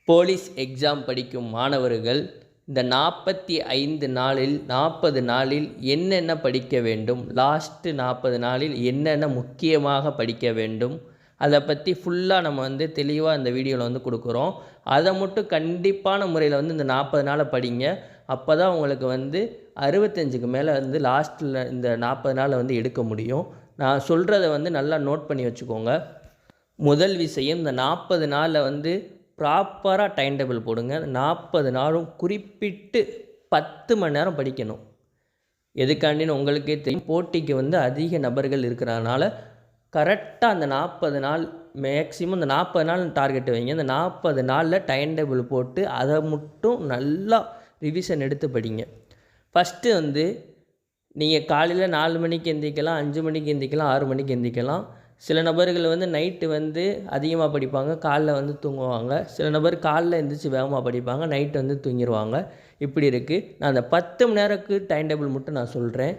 Police exam படிக்கும் மாணவர்கள் இந்த 45 நாளில் 40 நாளில் என்னென்ன படிக்க வேண்டும், லாஸ்ட்டு 40 நாளில் என்னென்ன முக்கியமாக படிக்க வேண்டும், அதை பற்றி ஃபுல்லாக நம்ம வந்து தெளிவாக இந்த வீடியோவில் வந்து கொடுக்குறோம். அதை மட்டும் கண்டிப்பான முறையில் வந்து இந்த 40 நாளை படிங்க. அப்போ தான் உங்களுக்கு வந்து 65க்கு மேலே வந்து லாஸ்ட்டில் இந்த 40 நாளை வந்து எடுக்க முடியும். நான் சொல்கிறத வந்து நல்லா நோட் பண்ணி வச்சுக்கோங்க. முதல் விஷயம், இந்த 40 நாளில் வந்து ப்ராப்பராக டைம் டேபிள் போடுங்க. 40 நாளும் குறிப்பிட்டு 10 மணி நேரம் படிக்கணும். எதுக்காண்டின்னு உங்களுக்கே தெரியும், போட்டிக்கு வந்து அதிக நபர்கள் இருக்கிறதுனால கரெக்டாக அந்த 40 நாள் மேக்ஸிமம் இந்த 40 நாள் டார்கெட் வைங்க. இந்த 40 நாளில் டைம் டேபிள் போட்டு அதை மட்டும் நல்லா ரிவிஷன் எடுத்து படிங்க. ஃபஸ்ட்டு வந்து நீங்கள் காலையில் 4 மணிக்கு எந்திரிக்கலாம், 5 மணிக்கு எந்திரிக்கலாம், 6 மணிக்கு எந்திரிக்கலாம். சில நபர்கள் வந்து நைட்டு வந்து அதிகமாக படிப்பாங்க, காலைல வந்து தூங்குவாங்க. சில நபர் காலைல எழுந்திரிச்சி வேகமாக படிப்பாங்க, நைட்டு வந்து தூங்கிடுவாங்க. இப்படி இருக்குது. நான் அந்த 10 மணி நேரத்துக்கு டைம் டேபிள் மட்டும் நான் சொல்கிறேன்.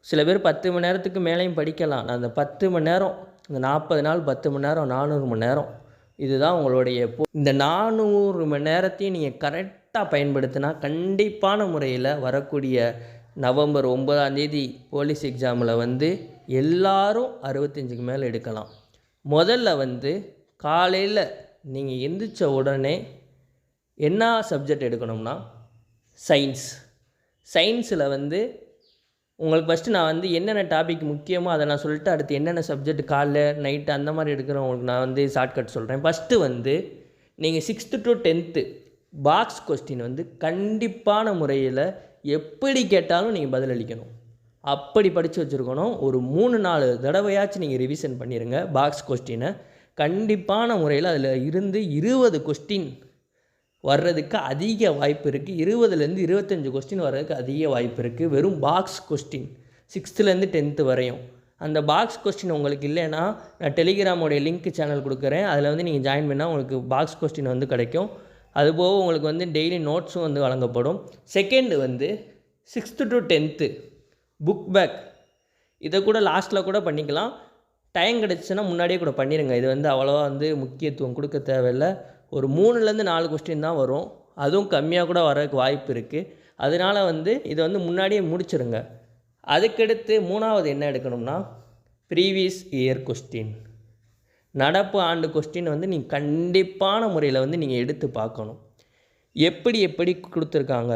சில பேர் 10 மணி நேரத்துக்கு மேலேயும் படிக்கலாம். நான் அந்த 10 மணி நேரம், இந்த 40 நாள் 10 மணி நேரம், 400 மணி நேரம், இதுதான் உங்களுடைய இந்த 400 மணி நேரத்தையும் நீங்கள் கரெக்டாக பயன்படுத்தினா கண்டிப்பான முறையில் வரக்கூடிய நவம்பர் 9ஆம் தேதி போலீஸ் எக்ஸாமில் வந்து எல்லாரும் 65க்கு மேலே எடுக்கலாம். முதல்ல வந்து காலையில் நீங்கள் எந்திரிச்ச உடனே என்ன சப்ஜெக்ட் எடுக்கணும்னா சயின்ஸில் வந்து உங்களுக்கு ஃபஸ்ட்டு நான் வந்து என்னென்ன டாபிக் முக்கியமோ அதை நான் சொல்லிட்டு அடுத்து என்னென்ன சப்ஜெக்ட் காலைல நைட்டு அந்த மாதிரி எடுக்கிறவங்களுக்கு நான் வந்து ஷார்ட்கட் சொல்கிறேன். ஃபஸ்ட்டு வந்து நீங்கள் 6th to 10th box question வந்து கண்டிப்பான முறையில் எப்படி கேட்டாலும் நீங்கள் பதிலளிக்கணும். அப்படி படித்து வச்சுருக்கணும். ஒரு 3-4 தடவையாச்சும் நீங்கள் ரிவிஷன் பண்ணிடுங்க. பாக்ஸ் கொஸ்டினை கண்டிப்பான முறையில் அதில் இருந்து 20 கொஸ்டின் வர்றதுக்கு அதிக வாய்ப்பு இருக்குது. 20லேருந்து 25 கொஸ்டின் வர்றதுக்கு அதிக வாய்ப்பு இருக்குது. வெறும் பாக்ஸ் கொஸ்டின் 6th-லேருந்து 10th வரையும். அந்த பாக்ஸ் கொஸ்டின் உங்களுக்கு இல்லைன்னா நான் டெலிகிராமோடைய லிங்க் சேனல் கொடுக்குறேன். அதில் வந்து நீங்கள் ஜாயின் பண்ணால் உங்களுக்கு பாக்ஸ் கொஸ்டின் வந்து கிடைக்கும். அதுபோக உங்களுக்கு வந்து டெய்லி நோட்ஸும் வந்து வழங்கப்படும். செகண்டு வந்து 6th to 10th book back, இதை கூட லாஸ்ட்டில் கூட பண்ணிக்கலாம். டைம் கிடச்சின்னா முன்னாடியே கூட பண்ணிடுங்க. இது வந்து அவ்வளோவா வந்து முக்கியத்துவம் கொடுக்க தேவையில்லை. ஒரு 3லேருந்து 4 கொஸ்டின் தான் வரும். அதுவும் கம்மியாக கூட வரதுக்கு வாய்ப்பு இருக்குது. அதனால் வந்து இதை வந்து முன்னாடியே முடிச்சிருங்க. அதுக்கடுத்து 3வது என்ன எடுக்கணும்னா ப்ரீவியஸ் இயர் கொஸ்டின், நடப்பு ஆண்டு கொஸ்டின் வந்து நீங்கள் கண்டிப்பான முறையில் வந்து நீங்கள் எடுத்து பார்க்கணும். எப்படி கொடுத்துருக்காங்க,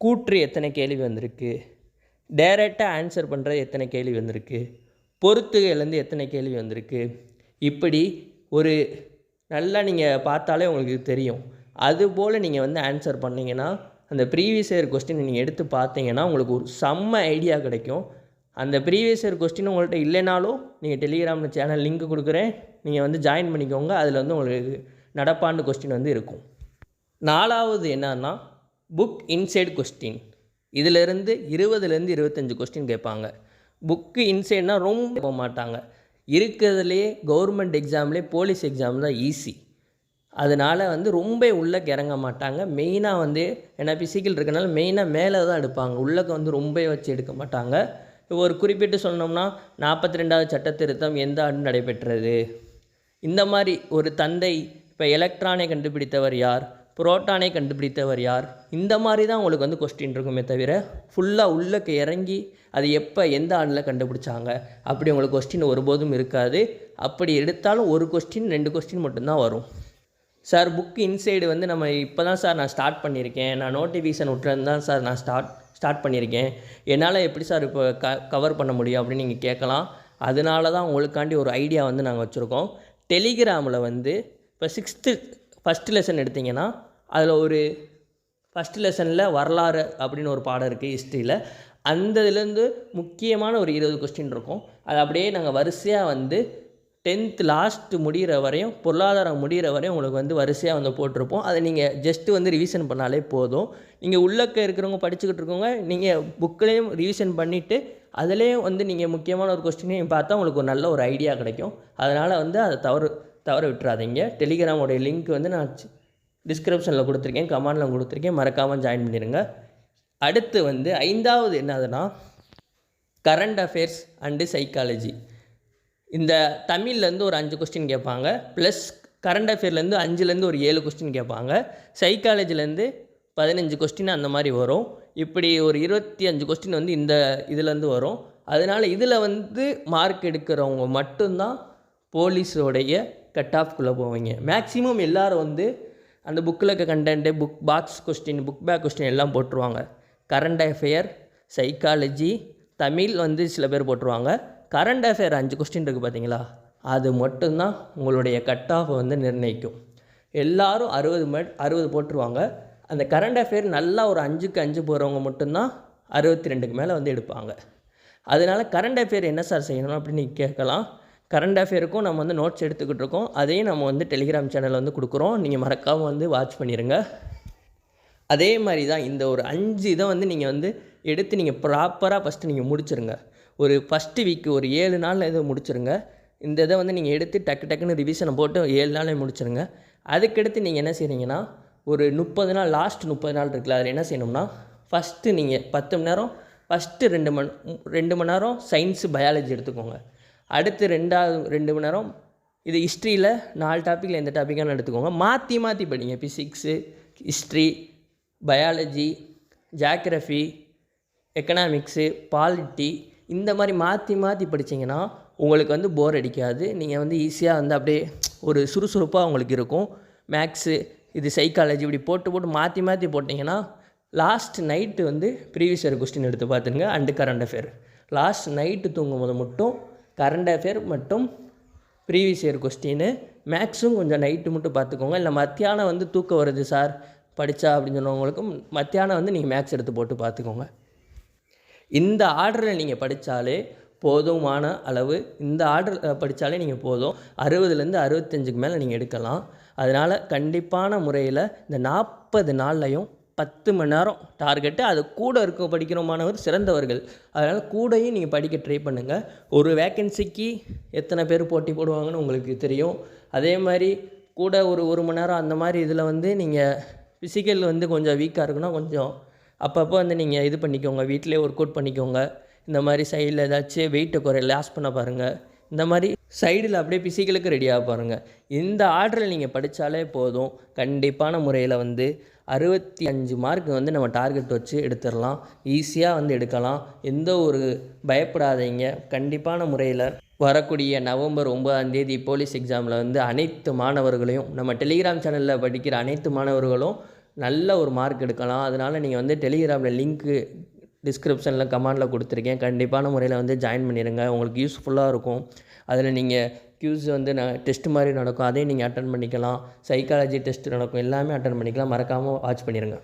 கூற்று எத்தனை கேள்வி வந்திருக்கு, டைரெக்டாக ஆன்சர் பண்ணுறது எத்தனை கேள்வி வந்திருக்கு, பொறுத்துகையிலேருந்து எத்தனை கேள்வி வந்திருக்கு, இப்படி ஒரு நல்லா நீங்கள் பார்த்தாலே உங்களுக்கு தெரியும். அதுபோல் நீங்கள் வந்து ஆன்சர் பண்ணிங்கன்னா அந்த ப்ரீவியஸ் இயர் கொஸ்டின் நீங்கள் எடுத்து பார்த்தீங்கன்னா உங்களுக்கு ஒரு செம்ம ஐடியா கிடைக்கும். அந்த ப்ரீவியஸ் இயர் கொஸ்டின் உங்கள்கிட்ட இல்லைனாலும் நீங்கள் டெலிகிராமில் சேனல் லிங்க் கொடுக்குறேன், நீங்கள் வந்து ஜாயின் பண்ணிக்கோங்க. அதில் வந்து உங்களுக்கு நடப்பாண்டு கொஸ்டின் வந்து இருக்கும். 4வது என்னன்னா புக் இன்சைடு கொஸ்டின். இதிலேருந்து 20லேருந்து 25 கொஸ்டின் கேட்பாங்க. புக்கு இன்சைட்னால் ரொம்ப போக மாட்டாங்க. இருக்கிறதுலே கவர்மெண்ட் எக்ஸாம்லேயே போலீஸ் எக்ஸாம் தான் ஈஸி. அதனால் வந்து ரொம்ப உள்ளே இறங்க மாட்டாங்க. மெயினாக வந்து ஏன்னா பிசிக்கல் இருக்கனால மெயினாக மேலே தான் எடுப்பாங்க. உள்ளக்க வந்து ரொம்ப வச்சு எடுக்க மாட்டாங்க. ஒரு குறிப்பிட்டு சொன்னோம்னா 42வது சட்ட திருத்தம் எந்த ஆண்டு நடைபெற்றது, இந்த மாதிரி ஒரு தந்தை, இப்போ எலக்ட்ரானை கண்டுபிடித்தவர் யார், புரோட்டானை கண்டுபிடித்தவர் யார், இந்த மாதிரி தான் உங்களுக்கு வந்து கொஸ்டின் இருக்குமே தவிர ஃபுல்லாக உள்ளக்கு இறங்கி அது எப்போ எந்த ஆண்டில் கண்டுபிடிச்சாங்க அப்படி உங்களுக்கு கொஸ்டின் ஒருபோதும் இருக்காது. அப்படி எடுத்தாலும் ஒரு கொஸ்டின் 2 கொஸ்டின் மட்டும்தான் வரும். சார் புக்கு இன்சைடு வந்து நம்ம இப்போ தான் சார் நான் ஸ்டார்ட் பண்ணியிருக்கேன், நான் நோட்டிஃபிகேஷன் விட்டுருந்து தான் சார் நான் ஸ்டார்ட் பண்ணியிருக்கேன், என்னால் எப்படி சார் இப்போ கவர் பண்ண முடியும் அப்படின்னு நீங்கள் கேட்கலாம். அதனால தான் உங்களுக்காண்டி ஒரு ஐடியா வந்து நாங்கள் வச்சுருக்கோம். டெலிகிராமில் வந்து இப்போ 6th ஃபஸ்ட்டு லெசன் எடுத்திங்கன்னா அதில் ஒரு ஃபஸ்ட்டு லெசனில் வரலாறு அப்படின்னு ஒரு பாடம் இருக்குது ஹிஸ்ட்ரியில். அந்த இதுலேருந்து முக்கியமான ஒரு 20 கொஸ்டின் இருக்கும். அது அப்படியே நாங்கள் வரிசையாக வந்து 10th லாஸ்ட்டு முடிகிற வரையும், பொருளாதாரம் முடிகிற வரையும் உங்களுக்கு வந்து வரிசையாக வந்து போட்டிருப்போம். அதை நீங்கள் ஜஸ்ட்டு வந்து ரிவிஷன் பண்ணாலே போதும். நீங்கள் உள்ளக்க இருக்கிறவங்க படிச்சுக்கிட்டு இருக்கவங்க நீங்கள் புக்கிலையும் ரிவிஷன் பண்ணிவிட்டு அதிலேயும் வந்து நீங்கள் முக்கியமான ஒரு கொஸ்டினையும் பார்த்தா உங்களுக்கு ஒரு நல்ல ஒரு ஐடியா கிடைக்கும். அதனால் வந்து அதை தவற விட்டுறாதீங்க. டெலிகிராமோடைய லிங்க் வந்து நான் டிஸ்கிரிப்ஷனில் கொடுத்துருக்கேன், கமெண்டில் கொடுத்துருக்கேன், மறக்காமல் ஜாயின் பண்ணிடுங்க. அடுத்து வந்து 5வது என்னதுன்னா கரண்ட் அஃபேர்ஸ் அண்டு சைக்காலஜி. இந்த தமிழ்லேருந்து ஒரு 5 கொஸ்டின் கேட்பாங்க, ப்ளஸ் கரண்ட் அஃபேர்லேருந்து 5லேருந்து ஒரு 7 கொஸ்டின் கேட்பாங்க. சைக்காலஜிலேருந்து 15 கொஸ்டின் அந்த மாதிரி வரும். இப்படி ஒரு 25 கொஸ்டின் வந்து இந்த இதுலேருந்து வரும். அதனால் இதில் வந்து மார்க் எடுக்கிறவங்க மட்டும்தான் போலீஸோடைய கட் ஆஃப்குள்ளே போவீங்க. மேக்ஸிமம் எல்லோரும் வந்து அந்த புக்கில் இருக்க content, book back question, book back question எல்லாம் போட்டுருவாங்க. கரண்ட் அஃபேர், சைக்காலஜி, தமிழ் வந்து சில பேர் போட்டுருவாங்க. கரண்ட் அஃபேர் 5 கொஸ்டின் இருக்குது பார்த்தீங்களா, அது மட்டும்தான் உங்களுடைய கட் ஆஃபை வந்து நிர்ணயிக்கும். எல்லோரும் 60 போட்டுருவாங்க. அந்த கரண்ட் அஃபேர் நல்லா ஒரு 5க்கு 5 போகிறவங்க மட்டும்தான் 62க்கு மேலே வந்து எடுப்பாங்க. அதனால் கரண்ட் அஃபேர் என்ன சார் செய்யணும் அப்படின்னு நீங்கள் கேட்கலாம். கரண்ட் அஃபேருக்கும் நம்ம வந்து நோட்ஸ் எடுத்துக்கிட்டு இருக்கோம். அதையும் நம்ம வந்து டெலிகிராம் சேனலில் வந்து கொடுக்குறோம். நீங்கள் மறக்காமல் வந்து வாட்ச் பண்ணிடுங்க. அதே மாதிரி தான் இந்த ஒரு 5 இதை வந்து நீங்கள் வந்து எடுத்து நீங்கள் ப்ராப்பராக ஃபஸ்ட்டு நீங்கள் முடிச்சுருங்க. ஒரு ஃபஸ்ட்டு வீக்கு ஒரு 7 நாளில் இதை முடிச்சுருங்க. இந்த இதை வந்து நீங்கள் எடுத்து டக்குன்னு ரிவிஷனை போட்டு 7 நாளில் முடிச்சுருங்க. அதுக்கடுத்து நீங்கள் என்ன செய்கிறீங்கன்னா, ஒரு 30 நாள், லாஸ்ட் 30 நாள் இருக்குல்ல, அதில் என்ன செய்யணும்னா, ஃபஸ்ட்டு நீங்கள் 10 மணி நேரம், ஃபஸ்ட்டு 2 மணி நேரம் சயின்ஸு, பயாலஜி எடுத்துக்கோங்க. அடுத்து 2 மணி நேரம் இது ஹிஸ்ட்ரியில் 4 டாப்பிக்கில் எந்த டாப்பிக்கானு எடுத்துக்கோங்க. மாற்றி படிங்க. Physics, history, biology, geography, economics, polity, இந்த மாதிரி மாற்றி படிச்சிங்கன்னா உங்களுக்கு வந்து போர் அடிக்காது. நீங்கள் வந்து ஈஸியாக வந்து அப்படியே ஒரு சுறுசுறுப்பாக உங்களுக்கு இருக்கும். மேக்ஸு, இது சைக்காலஜி, இப்படி போட்டு மாற்றி போட்டிங்கன்னா லாஸ்ட் நைட்டு வந்து ப்ரீவியஸ் இயர் கொஸ்டின் எடுத்து பார்த்துருங்க. And current affair last night தூங்கும்போது மட்டும் கரண்ட் அஃபேர் மற்றும் ப்ரீவியஸ் இயர் கொஸ்டின், மேக்ஸும் கொஞ்சம் நைட்டு மட்டும் பார்த்துக்கோங்க. இல்லை மத்தியானம் வந்து தூக்கம் வருது சார் படித்தா அப்படின்னு சொன்னவங்களுக்கும் மத்தியானம் வந்து நீங்கள் மேக்ஸ் எடுத்து போட்டு பார்த்துக்கோங்க. இந்த ஆர்டரில் நீங்கள் படித்தாலே போதுமான அளவு, இந்த ஆர்டர் படித்தாலே நீங்கள் போதும். 60லேருந்து 65க்கு மேலே நீங்கள் எடுக்கலாம். அதனால் கண்டிப்பான முறையில் இந்த 40 நாள்லையும் 10 மணி நேரம் டார்கெட்டு. அது கூட இருக்க படிக்கிற மாணவர் சிறந்தவர்கள். அதனால் கூடயும் நீங்கள் படிக்க ட்ரை பண்ணுங்கள். ஒரு வேக்கன்சிக்கு எத்தனை பேர் போட்டி போடுவாங்கன்னு உங்களுக்கு தெரியும். அதே மாதிரி கூட ஒரு மணி நேரம் அந்த மாதிரி இதில் வந்து நீங்கள் ஃபிசிக்கல் வந்து கொஞ்சம் வீக்காக இருக்குன்னா கொஞ்சம் அப்பப்போ வந்து நீங்கள் இது பண்ணிக்கோங்க. வீட்டிலே ஒர்க் அவுட் பண்ணிக்கோங்க. இந்த மாதிரி சைடில் ஏதாச்சும் வெயிட்டை லாஸ் பண்ண பாருங்கள். இந்த மாதிரி சைடில் அப்படியே ஃபிசிக்கலுக்கு ரெடியாக பாருங்கள். இந்த ஆர்டரில் நீங்கள் படித்தாலே போதும். கண்டிப்பான முறையில் வந்து 65 மார்க் வந்து நம்ம டார்கெட் வச்சு எடுத்துடலாம். ஈஸியாக வந்து எடுக்கலாம். எந்த ஒரு பயப்படாதீங்க. கண்டிப்பான முறையில் வரக்கூடிய நவம்பர் 9ஆம் தேதி போலீஸ் எக்ஸாமில் வந்து அனைத்து மாணவர்களையும், நம்ம டெலிகிராம் சேனலில் படிக்கிற அனைத்து மாணவர்களும் நல்ல ஒரு மார்க் எடுக்கலாம். அதனால் நீங்கள் வந்து டெலிகிராமில் லிங்க்கு டிஸ்கிரிப்ஷனில் கமெண்டில் கொடுத்துருக்கேன். கண்டிப்பான முறையில் வந்து ஜாயின் பண்ணிடுங்க. உங்களுக்கு யூஸ்ஃபுல்லாக இருக்கும். அதில் நீங்கள் க்யூஸ் வந்து டெஸ்ட் மாதிரி நடக்கும். அதையும் நீங்கள் அட்டன் பண்ணிக்கலாம். சைக்காலஜி டெஸ்ட் நடக்கும். எல்லாமே அட்டன் பண்ணிக்கலாம். மறக்காமல் வாட்ச் பண்ணிடுங்க.